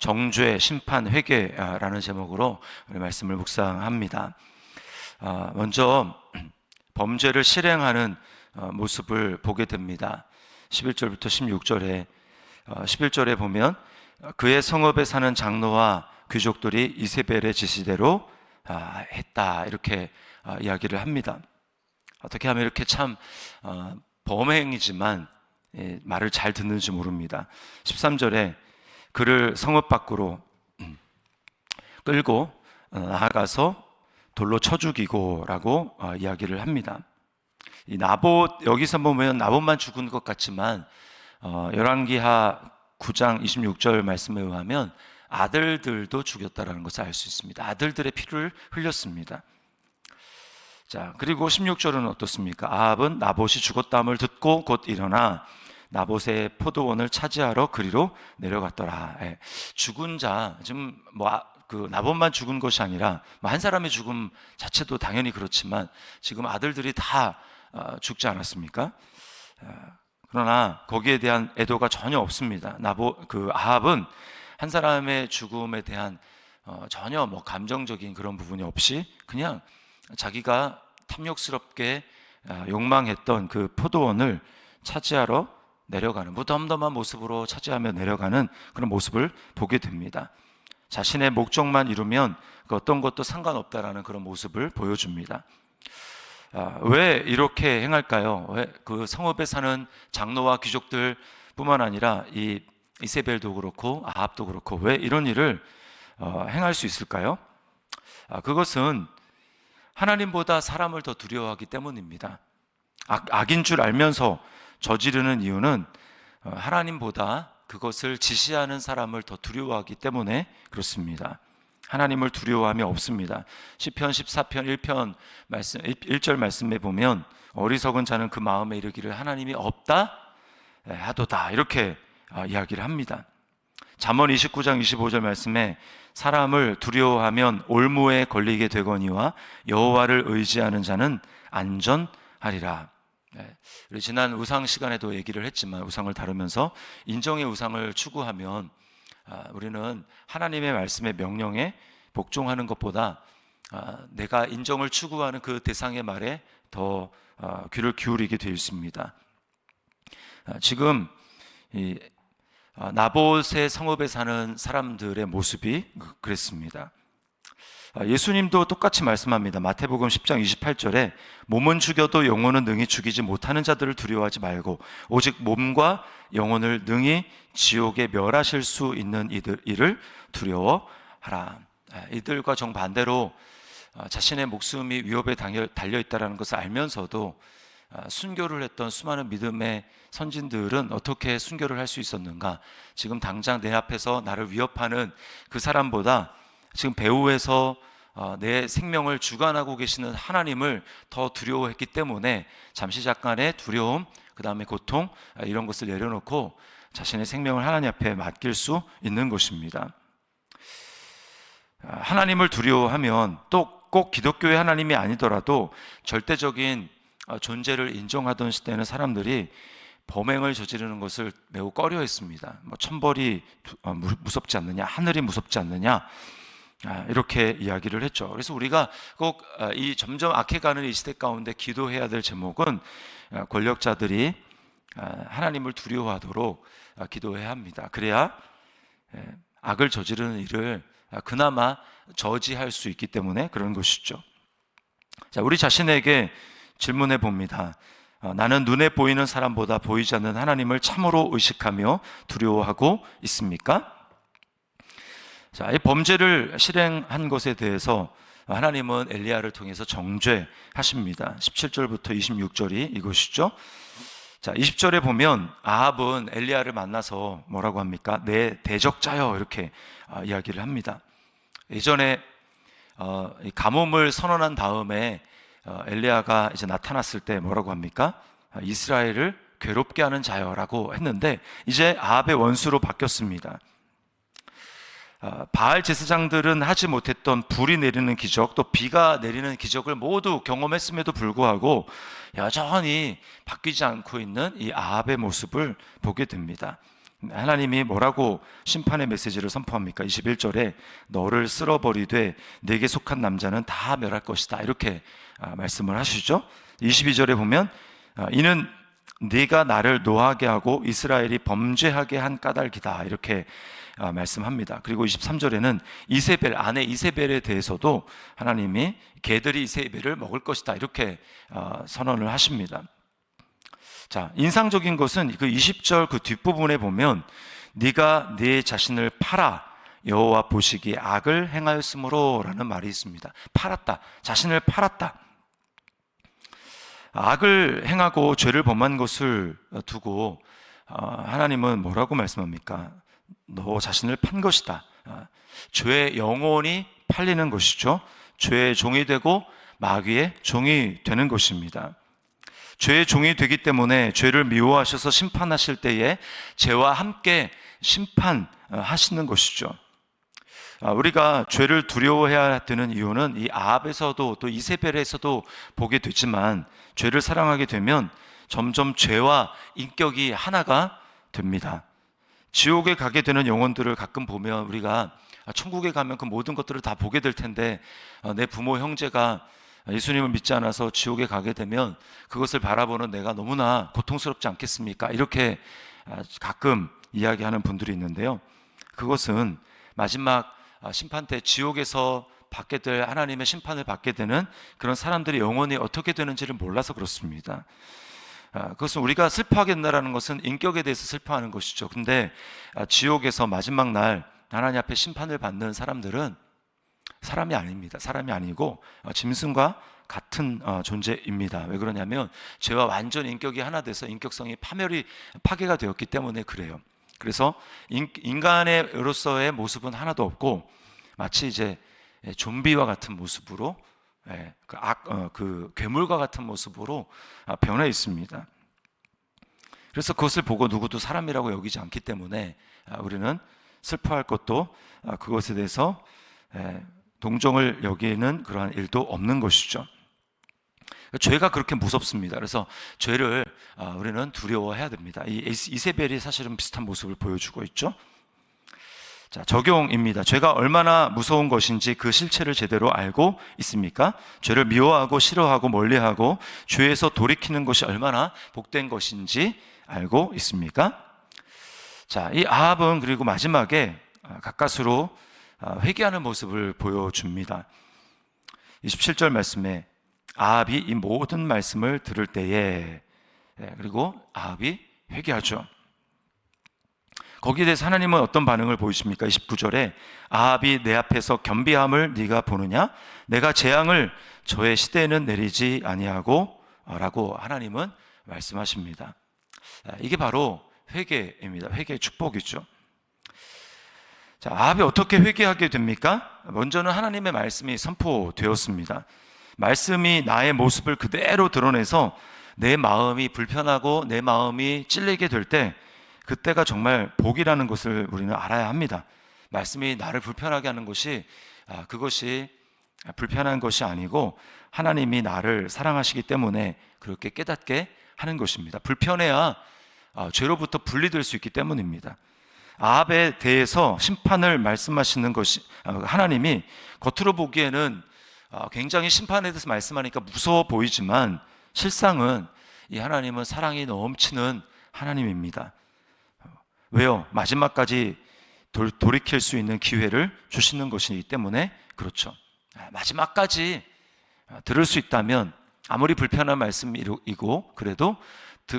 정죄, 심판, 회개라는 제목으로 우리 말씀을 묵상합니다. 먼저 범죄를 실행하는 모습을 보게 됩니다. 11절부터 16절에 11절에 보면 그의 성읍에 사는 장로와 귀족들이 이세벨의 지시대로 했다, 이렇게 이야기를 합니다. 어떻게 하면 이렇게 참 범행이지만 말을 잘 듣는지 모릅니다. 13절에 그를 성읍 밖으로 끌고 나아가서 돌로 쳐 죽이고 라고 이야기를 합니다. 이 나봇, 여기서 보면 나봇만 죽은 것 같지만 열왕기하 9장 26절 말씀에 의하면 아들들도 죽였다라는 것을 알 수 있습니다. 아들들의 피를 흘렸습니다. 자, 그리고 16절은 어떻습니까? 아합은 나봇이 죽었다함을 듣고 곧 일어나 나봇의 포도원을 차지하러 그리로 내려갔더라. 죽은 자, 지금 그 나봇만 죽은 것이 아니라 한 사람의 죽음 자체도 당연히 그렇지만 지금 아들들이 다 죽지 않았습니까? 그러나 거기에 대한 애도가 전혀 없습니다. 아합은 한 사람의 죽음에 대한 전혀 감정적인 그런 부분이 없이 그냥 자기가 탐욕스럽게 욕망했던 그 포도원을 차지하러 내려가는, 무덤덤한 모습으로 차지하며 내려가는 그런 모습을 보게 됩니다. 자신의 목적만 이루면 그 어떤 것도 상관없다라는 그런 모습을 보여줍니다. 왜 이렇게 행할까요? 왜 그 성읍에 사는 장로와 귀족들 뿐만 아니라 이 이세벨도 그렇고 아합도 그렇고 왜 이런 일을 행할 수 있을까요? 그것은 하나님보다 사람을 더 두려워하기 때문입니다. 악인 줄 알면서 저지르는 이유는 하나님보다 그것을 지시하는 사람을 더 두려워하기 때문에 그렇습니다. 하나님을 두려워함이 없습니다. 시편 14편 1편 말씀 1절 말씀에 보면 어리석은 자는 그 마음에 이르기를 하나님이 없다 하도다, 이렇게 이야기를 합니다. 잠언 29장 25절 말씀에 사람을 두려워하면 올무에 걸리게 되거니와 여호와를 의지하는 자는 안전하리라. 우리 지난 우상 시간에도 얘기를 했지만 우상을 다루면서 인정의 우상을 추구하면 우리는 하나님의 말씀의 명령에 복종하는 것보다 내가 인정을 추구하는 그 대상의 말에 더 귀를 기울이게 되어 있습니다. 지금 이 나봇의 성읍에 사는 사람들의 모습이 그랬습니다. 예수님도 똑같이 말씀합니다. 마태복음 10장 28절에 몸은 죽여도 영혼은 능히 죽이지 못하는 자들을 두려워하지 말고 오직 몸과 영혼을 능히 지옥에 멸하실 수 있는 이를 두려워하라. 이들과 정반대로 자신의 목숨이 위협에 달려있다는 것을 알면서도 순교를 했던 수많은 믿음의 선진들은 어떻게 순교를 할 수 있었는가? 지금 당장 내 앞에서 나를 위협하는 그 사람보다 지금 배후에서 내 생명을 주관하고 계시는 하나님을 더 두려워했기 때문에 잠시 잠깐의 두려움, 그 다음에 고통, 이런 것을 내려놓고 자신의 생명을 하나님 앞에 맡길 수 있는 것입니다. 하나님을 두려워하면 또 꼭 기독교의 하나님이 아니더라도 절대적인 존재를 인정하던 시대는 사람들이 범행을 저지르는 것을 매우 꺼려했습니다. 천벌이 무섭지 않느냐, 하늘이 무섭지 않느냐, 이렇게 이야기를 했죠. 그래서 우리가 꼭 이 점점 악해가는 이 시대 가운데 기도해야 될 제목은 권력자들이 하나님을 두려워하도록 기도해야 합니다. 그래야 악을 저지르는 일을 그나마 저지할 수 있기 때문에 그런 것이죠. 자, 우리 자신에게 질문해 봅니다. 나는 눈에 보이는 사람보다 보이지 않는 하나님을 참으로 의식하며 두려워하고 있습니까? 자, 이 범죄를 실행한 것에 대해서 하나님은 엘리야를 통해서 정죄하십니다. 17절부터 26절이 이것이죠. 자, 20절에 보면 아합은 엘리야를 만나서 뭐라고 합니까? 내 대적자여, 이렇게 이야기를 합니다. 예전에 가뭄을 선언한 다음에 엘리야가 이제 나타났을 때 뭐라고 합니까? 이스라엘을 괴롭게 하는 자여라고 했는데 이제 아합의 원수로 바뀌었습니다. 바알 제사장들은 하지 못했던 불이 내리는 기적, 또 비가 내리는 기적을 모두 경험했음에도 불구하고 여전히 바뀌지 않고 있는 이 아합의 모습을 보게 됩니다. 하나님이 뭐라고 심판의 메시지를 선포합니까? 21절에 너를 쓸어버리되 내게 속한 남자는 다 멸할 것이다, 이렇게 말씀을 하시죠. 22절에 보면 이는 네가 나를 노하게 하고 이스라엘이 범죄하게 한 까닭이다, 이렇게 말씀합니다. 그리고 23절에는 이세벨, 아내 이세벨에 대해서도 하나님이 개들이 이세벨을 먹을 것이다, 이렇게 선언을 하십니다. 자, 인상적인 것은 그 20절 그 뒷부분에 보면 네가 네 자신을 팔아 여호와 보시기에 악을 행하였으므로 라는 말이 있습니다. 팔았다, 자신을 팔았다. 악을 행하고 죄를 범한 것을 두고 하나님은 뭐라고 말씀합니까? 너 자신을 판 것이다. 죄의 영혼이 팔리는 것이죠. 죄의 종이 되고 마귀의 종이 되는 것입니다. 죄의 종이 되기 때문에 죄를 미워하셔서 심판하실 때에 죄와 함께 심판하시는 것이죠. 우리가 죄를 두려워해야 되는 이유는 이 아합에서도 또 이세벨에서도 보게 되지만, 죄를 사랑하게 되면 점점 죄와 인격이 하나가 됩니다. 지옥에 가게 되는 영혼들을 가끔 보면 우리가 천국에 가면 그 모든 것들을 다 보게 될 텐데, 내 부모 형제가 예수님을 믿지 않아서 지옥에 가게 되면 그것을 바라보는 내가 너무나 고통스럽지 않겠습니까? 이렇게 가끔 이야기하는 분들이 있는데요, 그것은 마지막 심판 때 지옥에서 받게 될 하나님의 심판을 받게 되는 그런 사람들이 영혼이 어떻게 되는지를 몰라서 그렇습니다. 그것은 우리가 슬퍼하게 된다는 것은 인격에 대해서 슬퍼하는 것이죠. 근데 지옥에서 마지막 날 하나님 앞에 심판을 받는 사람들은 사람이 아닙니다. 사람이 아니고 짐승과 같은 존재입니다. 왜 그러냐면 죄와 완전 인격이 하나 돼서 인격성이 파괴가 되었기 때문에 그래요. 그래서 인간으로서의 모습은 하나도 없고 마치 이제 좀비와 같은 모습으로, 그 괴물과 같은 모습으로 변해 있습니다. 그래서 그것을 보고 누구도 사람이라고 여기지 않기 때문에 우리는 슬퍼할 것도 그것에 대해서 동정을 여기는 그러한 일도 없는 것이죠. 죄가 그렇게 무섭습니다. 그래서 죄를 우리는 두려워해야 됩니다. 이 이세벨이 사실은 비슷한 모습을 보여주고 있죠. 자, 적용입니다. 죄가 얼마나 무서운 것인지 그 실체를 제대로 알고 있습니까? 죄를 미워하고 싫어하고 멀리하고 죄에서 돌이키는 것이 얼마나 복된 것인지 알고 있습니까? 자, 이 아합은 그리고 마지막에 가까스로 회개하는 모습을 보여줍니다. 27절 말씀에 아합이 이 모든 말씀을 들을 때에, 그리고 아합이 회개하죠. 거기에 대해서 하나님은 어떤 반응을 보이십니까? 29절에 아합이 내 앞에서 겸비함을 네가 보느냐? 내가 재앙을 저의 시대에는 내리지 아니하고 라고 하나님은 말씀하십니다. 이게 바로 회개입니다. 회개의 축복이죠. 자, 아합이 어떻게 회개하게 됩니까? 먼저는 하나님의 말씀이 선포되었습니다. 말씀이 나의 모습을 그대로 드러내서 내 마음이 불편하고 내 마음이 찔리게 될 때, 그때가 정말 복이라는 것을 우리는 알아야 합니다. 말씀이 나를 불편하게 하는 것이 그것이 불편한 것이 아니고 하나님이 나를 사랑하시기 때문에 그렇게 깨닫게 하는 것입니다. 불편해야 죄로부터 분리될 수 있기 때문입니다. 아합에 대해서 심판을 말씀하시는 것이, 하나님이 겉으로 보기에는 굉장히 심판에 대해서 말씀하니까 무서워 보이지만 실상은 이 하나님은 사랑이 넘치는 하나님입니다. 왜요? 마지막까지 돌이킬 수 있는 기회를 주시는 것이기 때문에 그렇죠. 마지막까지 들을 수 있다면, 아무리 불편한 말씀이고 그래도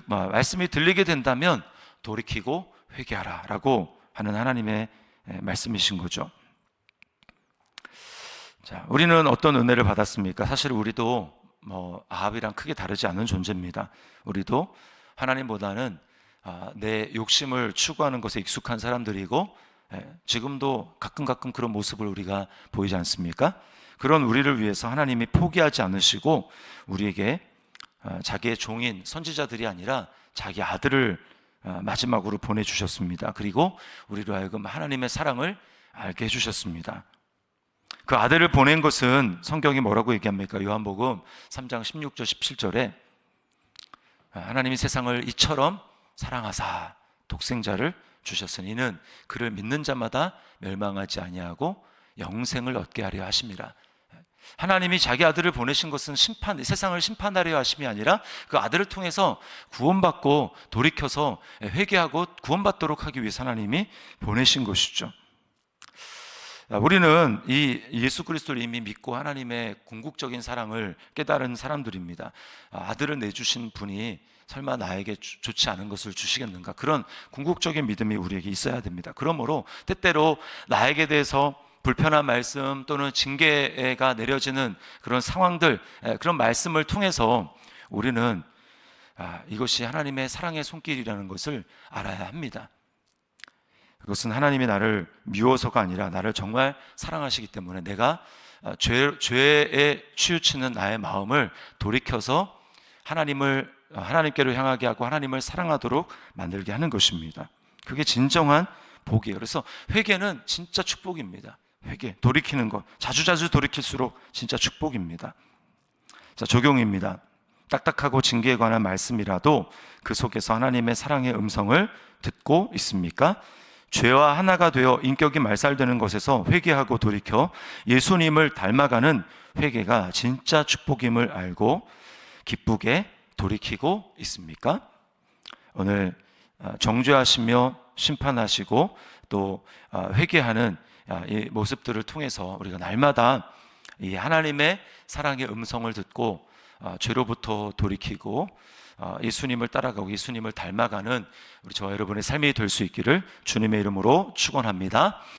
말씀이 들리게 된다면 돌이키고 회개하라 라고 하는 하나님의 말씀이신 거죠. 자, 우리는 어떤 은혜를 받았습니까? 사실 우리도 아합이랑 크게 다르지 않은 존재입니다. 우리도 하나님보다는 내 욕심을 추구하는 것에 익숙한 사람들이고, 지금도 가끔 그런 모습을 우리가 보이지 않습니까? 그런 우리를 위해서 하나님이 포기하지 않으시고 우리에게 자기의 종인 선지자들이 아니라 자기 아들을 마지막으로 보내주셨습니다. 그리고 우리로 하여금 하나님의 사랑을 알게 해주셨습니다. 그 아들을 보낸 것은 성경이 뭐라고 얘기합니까? 요한복음 3장 16절 17절에 하나님이 세상을 이처럼 사랑하사 독생자를 주셨으니 이는 그를 믿는 자마다 멸망하지 아니하고 영생을 얻게 하려 하심이라. 하나님이 자기 아들을 보내신 것은 세상을 심판하려 하심이 아니라 그 아들을 통해서 구원받고 돌이켜서 회개하고 구원받도록 하기 위해서 하나님이 보내신 것이죠. 우리는 이 예수 그리스도를 이미 믿고 하나님의 궁극적인 사랑을 깨달은 사람들입니다. 아들을 내주신 분이 설마 나에게 좋지 않은 것을 주시겠는가? 그런 궁극적인 믿음이 우리에게 있어야 됩니다. 그러므로 때때로 나에게 대해서 불편한 말씀 또는 징계가 내려지는 그런 상황들, 그런 말씀을 통해서 우리는 이것이 하나님의 사랑의 손길이라는 것을 알아야 합니다. 그것은 하나님이 나를 미워서가 아니라 나를 정말 사랑하시기 때문에 내가 죄에 치우치는 나의 마음을 돌이켜서 하나님께로 향하게 하고 하나님을 사랑하도록 만들게 하는 것입니다. 그게 진정한 복이에요. 그래서 회개는 진짜 축복입니다. 회개, 돌이키는 것, 자주자주 돌이킬수록 진짜 축복입니다. 자, 적용입니다. 딱딱하고 징계에 관한 말씀이라도 그 속에서 하나님의 사랑의 음성을 듣고 있습니까? 죄와 하나가 되어 인격이 말살되는 것에서 회개하고 돌이켜 예수님을 닮아가는 회개가 진짜 축복임을 알고 기쁘게 돌이키고 있습니까? 오늘 정죄하시며 심판하시고 또 회개하는 이 모습들을 통해서 우리가 날마다 이 하나님의 사랑의 음성을 듣고 죄로부터 돌이키고 예수님을 따라가고 예수님을 닮아가는 우리 저와 여러분의 삶이 될 수 있기를 주님의 이름으로 축원합니다.